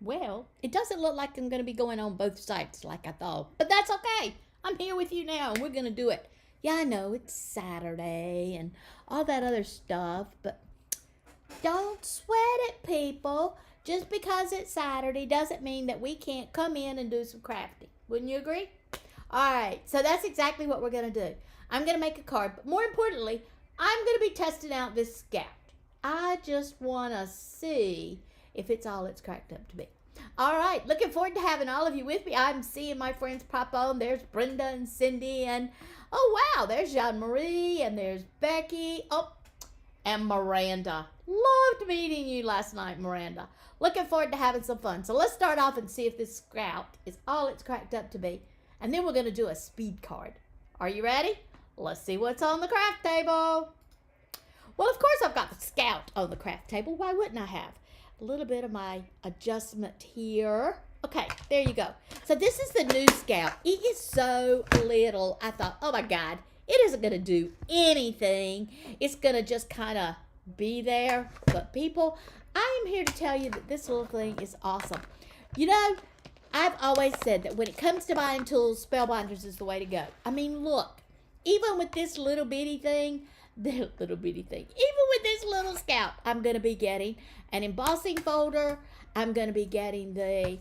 Well, it doesn't look like I'm going to be going on both sides like I thought. But that's okay. I'm here with you now and we're going to do it. Yeah, I know it's Saturday and all that other stuff, but don't sweat it, people. Just because it's Saturday doesn't mean that we can't come in and do some crafting. Wouldn't you agree? All right, so that's exactly what we're going to do. I'm going to make a card, but more importantly, I'm going to be testing out this Scout. I just want to see if it's all it's cracked up to be. All right, looking forward to having all of you with me. I'm seeing my friends pop on. There's Brenda and Cindy, and oh wow, there's Jean Marie, and there's Becky. Oh, and Miranda. Loved meeting you last night, Miranda. Looking forward to having some fun. So let's start off and see if this Scout is all it's cracked up to be. And then we're going to do a speed card. Are you ready? Let's see what's on the craft table. Well, of course I've got the Scout on the craft table. Why wouldn't I have? A little bit of my adjustment here. Okay, there you go. So this is the new Scout. It is so little. I thought, oh my God, it isn't going to do anything. It's going to just kind of be there. But people, I am here to tell you that this little thing is awesome. You know, I've always said that when it comes to buying tools, Spellbinders is the way to go. I mean, look, even with this little bitty thing, even with this little Scout, I'm going to be getting an embossing folder. I'm going to be getting the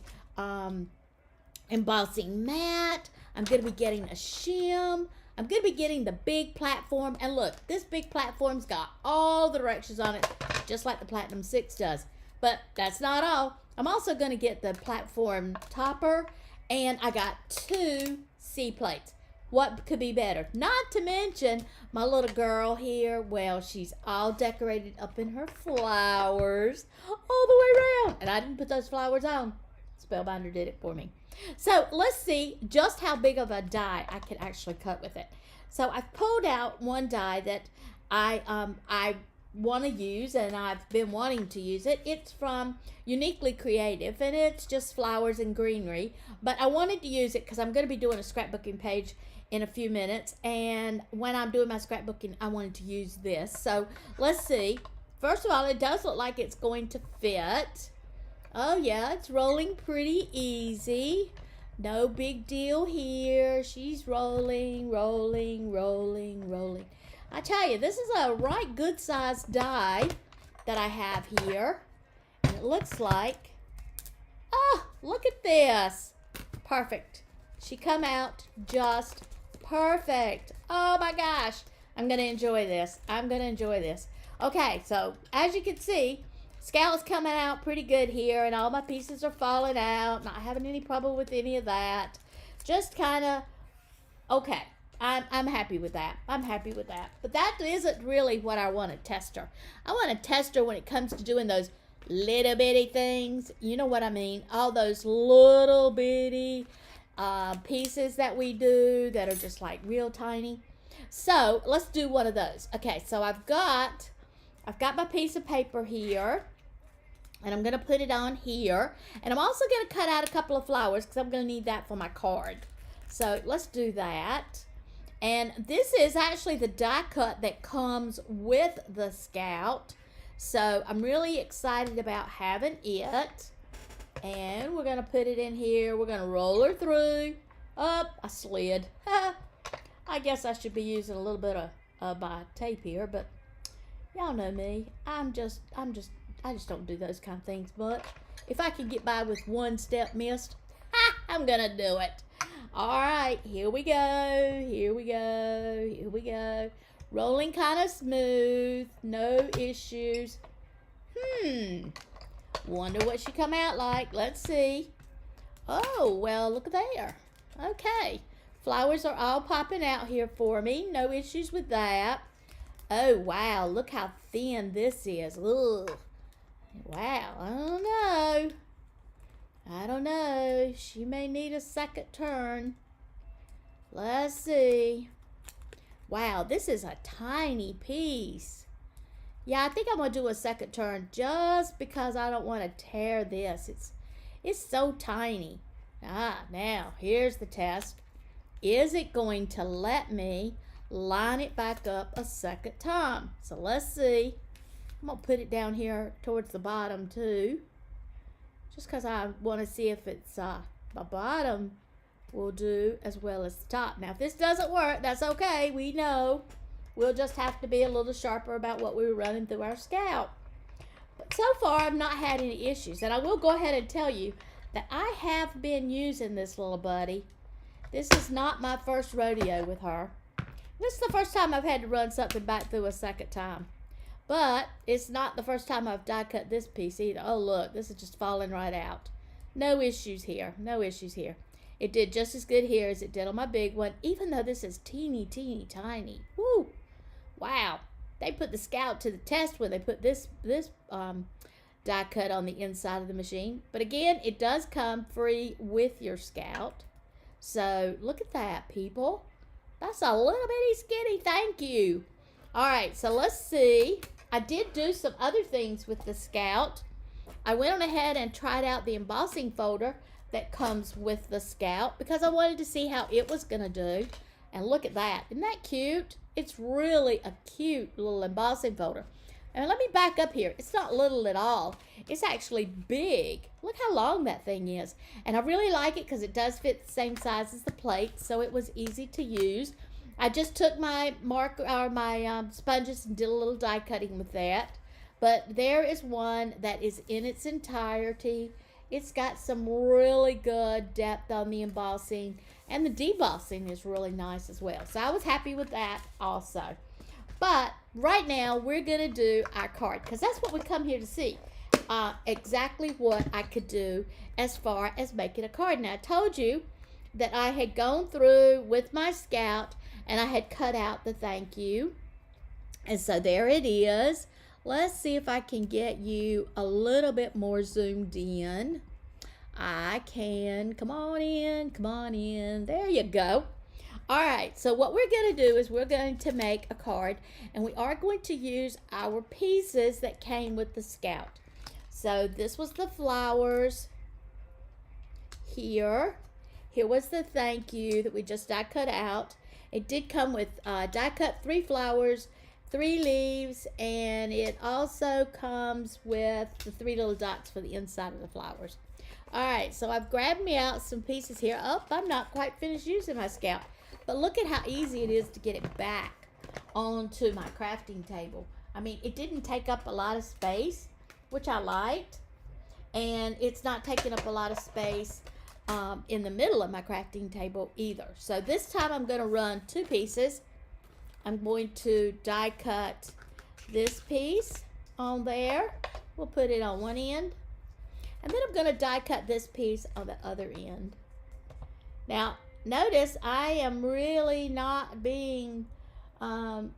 embossing mat. I'm going to be getting a shim. I'm going to be getting the big platform. And look, this big platform's got all the directions on it, just like the Platinum 6 does. But that's not all. I'm also going to get the platform topper, and I got 2 C plates. What could be better? Not to mention my little girl here. Well, she's all decorated up in her flowers all the way around. And I didn't put those flowers on. Spellbinder did it for me. So let's see just how big of a die I can actually cut with it. So I've pulled out one die that I want to use, and I've been wanting to use it. It's from Uniquely Creative, and it's just flowers and greenery. But I wanted to use it because I'm going to be doing a scrapbooking page in a few minutes, and when I'm doing my scrapbooking, I wanted to use this. So let's see. First of all, it does look like it's going to fit. Oh yeah, it's rolling pretty easy. No big deal here. She's rolling, rolling, rolling, rolling. I tell you, this is a right good sized die that I have here. And it looks like, oh, look at this. Perfect. She come out just perfect. Oh my gosh. I'm going to enjoy this. I'm going to enjoy this. Okay, so as you can see, Scout is coming out pretty good here, and all my pieces are falling out. Not having any trouble with any of that. Just kind of, okay. I'm happy with that. I'm happy with that. But that isn't really what I want to test her. I want to test her when it comes to doing those little bitty things. You know what I mean? All those little bitty pieces that we do that are just like real tiny. So let's do one of those. Okay, so I've got my piece of paper here, and I'm going to put it on here. And I'm also going to cut out a couple of flowers because I'm going to need that for my card. So let's do that. And this is actually the die cut that comes with the Scout. So I'm really excited about having it. And we're going to put it in here. We're going to roll her through. Up, I slid. I guess I should be using a little bit of my tape here, but y'all know me. I just don't do those kind of things much. If I can get by with one step missed, I'm going to do it. All right, here we go. Here we go. Here we go. Rolling kind of smooth. No issues. Wonder what she come out like. Let's see. Oh, well, look there. Okay. Flowers are all popping out here for me. No issues with that. Oh, wow. Look how thin this is. Ugh. Wow. I don't know. I don't know. She may need a second turn. Let's see. Wow, this is a tiny piece. Yeah, I think I'm going to do a second turn just because I don't want to tear this. It's so tiny. Now, here's the test. Is it going to let me line it back up a second time? So let's see. I'm going to put it down here towards the bottom too. just because I want to see if it's the bottom will do as well as the top. Now, if this doesn't work, that's okay. We know. We'll just have to be a little sharper about what we were running through our Scout. But so far, I've not had any issues. And I will go ahead and tell you that I have been using this little buddy. This is not my first rodeo with her. This is the first time I've had to run something back through a second time. But it's not the first time I've die cut this piece either. Oh, look, this is just falling right out. No issues here. No issues here. It did just as good here as it did on my big one, even though this is teeny, teeny, tiny. Woo! Wow. They put the Scout to the test when they put this die cut on the inside of the machine. But again, it does come free with your Scout. So look at that, people. That's a little bitty skinny thank you. All right, so let's see. I did do some other things with the Scout. I went on ahead and tried out the embossing folder that comes with the Scout because I wanted to see how it was going to do. And look at that. Isn't that cute? It's really a cute little embossing folder. And let me back up here. It's not little at all. It's actually big. Look how long that thing is. And I really like it because it does fit the same size as the plate, so it was easy to use. I just took my sponges and did a little die cutting with that. But there is one that is in its entirety. It's got some really good depth on the embossing, and the debossing is really nice as well. So I was happy with that also. But right now we're going to do our card because that's what we come here to see. Exactly what I could do as far as making a card. Now I told you that I had gone through with my Scout and I had cut out the thank you. And so there it is. Let's see if I can get you a little bit more zoomed in. I can. Come on in. Come on in. There you go. All right. So what we're going to do is we're going to make a card. And we are going to use our pieces that came with the Scout. So this was the flowers here. Here was the thank you that we just die cut out. It did come with die cut 3 flowers, 3 leaves, and it also comes with the 3 little dots for the inside of the flowers. All right, so I've grabbed me out some pieces here. Oh, I'm not quite finished using my Scout, but look at how easy it is to get it back onto my crafting table. I mean, it didn't take up a lot of space, which I liked, and it's not taking up a lot of space in the middle of my crafting table either. So this time I'm going to run 2 pieces. I'm going to die cut this piece on there. We'll put it on one end. And then I'm going to die cut this piece on the other end. Now, notice I am really not being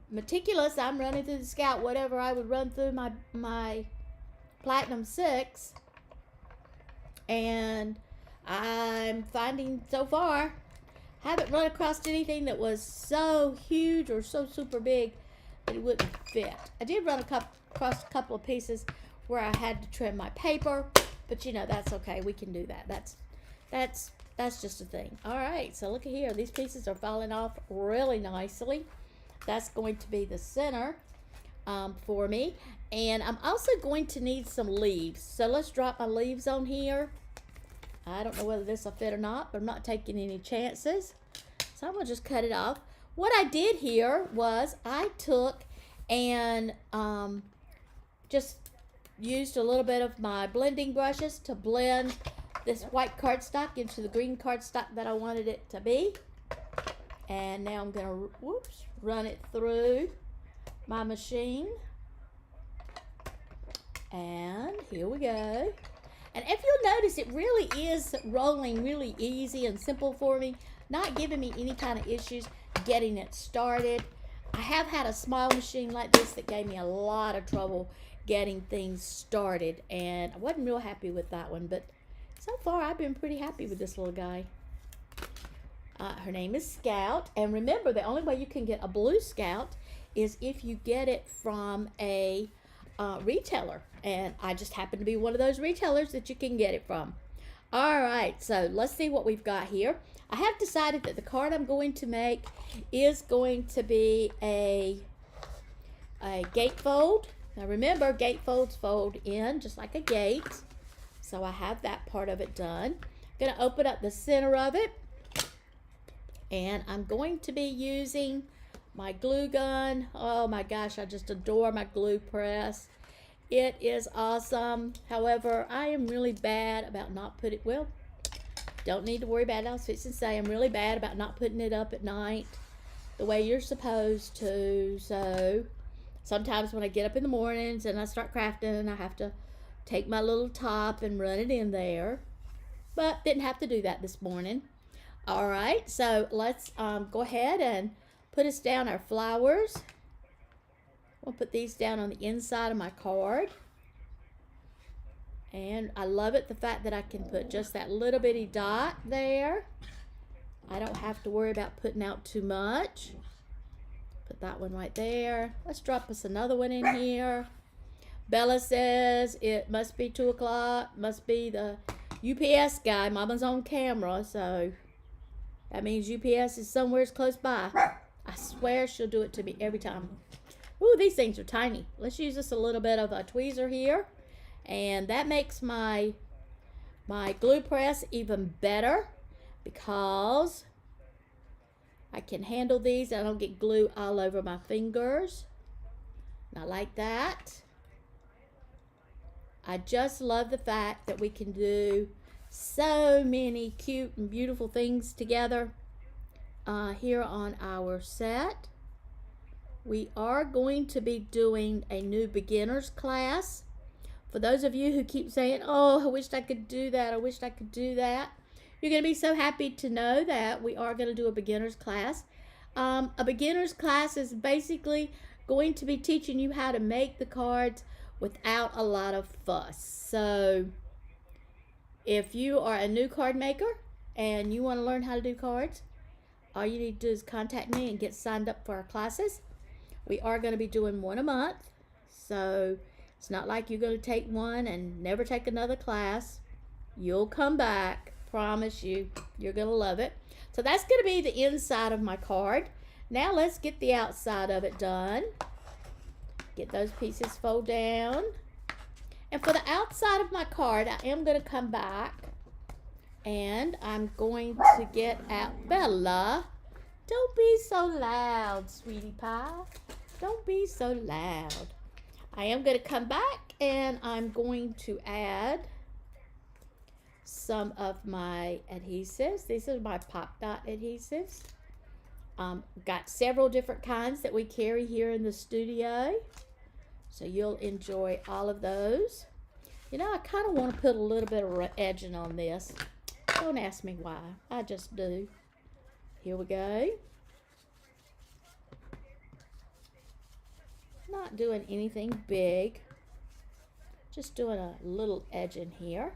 meticulous. I'm running through the Scout whatever I would run through my Platinum 6. And I'm finding so far, haven't run across anything that was so huge or so super big that it wouldn't fit. I did run across a couple of pieces where I had to trim my paper, but you know, that's okay. We can do that. That's just a thing. All right, so look at here. These pieces are falling off really nicely. That's going to be the center for me. And I'm also going to need some leaves. So let's drop my leaves on here. I don't know whether this will fit or not, but I'm not taking any chances. So I'm going to just cut it off. What I did here was I took and just used a little bit of my blending brushes to blend this white cardstock into the green cardstock that I wanted it to be. And now I'm going to run it through my machine. And here we go. And if you'll notice, it really is rolling really easy and simple for me, not giving me any kind of issues getting it started. I have had a small machine like this that gave me a lot of trouble getting things started, and I wasn't real happy with that one, but so far I've been pretty happy with this little guy. Her name is Scout, and remember, the only way you can get a blue Scout is if you get it from a retailer, and I just happen to be one of those retailers that you can get it from. All right, so let's see what we've got here. I have decided that the card I'm going to make is going to be a gatefold. Now remember, gatefolds fold in just like a gate. So I have that part of it done. Going to open up the center of it. And I'm going to be using my glue gun. Oh my gosh, I just adore my glue press. It is awesome. However, I am really bad about not putting, well, don't need to worry about it. I was fixing to say I'm really bad about not putting it up at night the way you're supposed to. So sometimes when I get up in the mornings and I start crafting, I have to take my little top and run it in there. But didn't have to do that this morning. All right, so let's go ahead and put us down our flowers. We'll put these down on the inside of my card. And I love it, the fact that I can put just that little bitty dot there. I don't have to worry about putting out too much. Put that one right there. Let's drop us another one in here. Bella says it must be 2 o'clock. Must be the UPS guy. Mama's on camera, so that means UPS is somewhere close by. I swear she'll do it to me every time. Ooh, these things are tiny. Let's use just a little bit of a tweezer here. And that makes my glue press even better because I can handle these and I don't get glue all over my fingers. Not like that. I just love the fact that we can do so many cute and beautiful things together here on our set. We are going to be doing a new beginners class. For those of you who keep saying, oh, I wish I could do that, I wish I could do that, you're going to be so happy to know that we are going to do a beginners class. A beginners class is basically going to be teaching you how to make the cards without a lot of fuss. So if you are a new card maker and you want to learn how to do cards, all you need to do is contact me and get signed up for our classes. We are going to be doing one a month, so it's not like you're going to take one and never take another class. You'll come back, promise you. You're going to love it. So that's going to be the inside of my card. Now let's get the outside of it done. Get those pieces fold down. And for the outside of my card, I am going to come back and I'm going to get out Bella. Don't be so loud, sweetie pie. Don't be so loud. I am going to come back and I'm going to add some of my adhesives. These are my Pop Dot adhesives. Got several different kinds that we carry here in the studio. So you'll enjoy all of those. You know, I kind of want to put a little bit of edging on this. Don't ask me why. I just do. Here we go. Not doing anything big. Just doing a little edging here.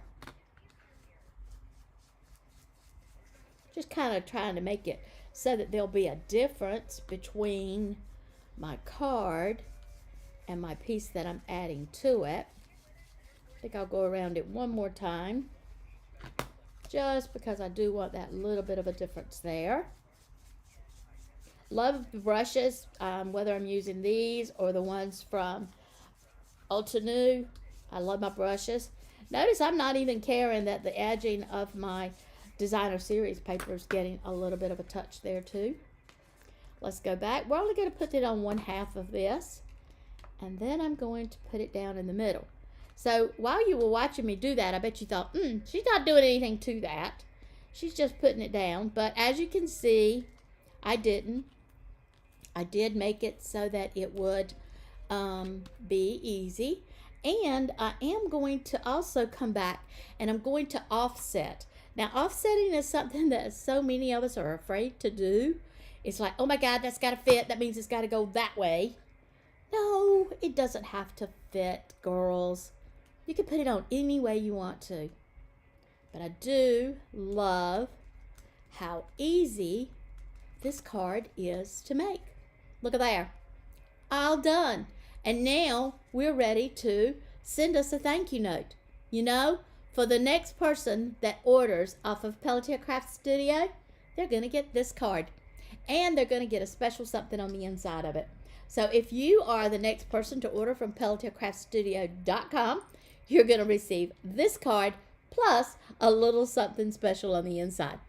Just kind of trying to make it so that there'll be a difference between my card and my piece that I'm adding to it. I think I'll go around it one more time just because I do want that little bit of a difference there. Love the brushes, whether I'm using these or the ones from Ulta. I love my brushes. Notice I'm not even caring that the edging of my designer series paper is getting a little bit of a touch there too. Let's go back. We're only going to put it on 1/2 of this. And then I'm going to put it down in the middle. So while you were watching me do that, I bet you thought, she's not doing anything to that. She's just putting it down. But as you can see, I didn't. I did make it so that it would be easy. And I am going to also come back and I'm going to offset. Now, offsetting is something that so many of us are afraid to do. It's like, oh my God, that's got to fit. That means it's got to go that way. No, it doesn't have to fit, girls. You can put it on any way you want to. But I do love how easy this card is to make. Look at there. All done. And now we're ready to send us a thank you note. You know, for the next person that orders off of Pelletier Craft Studio, they're going to get this card. And they're going to get a special something on the inside of it. So if you are the next person to order from PelletierCraftStudio.com, you're going to receive this card plus a little something special on the inside.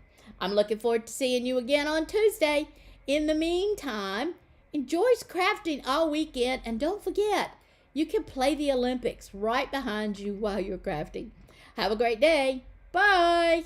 I'm looking forward to seeing you again on Tuesday. In the meantime, enjoy crafting all weekend, and don't forget, you can play the Olympics right behind you while you're crafting. Have a great day. Bye.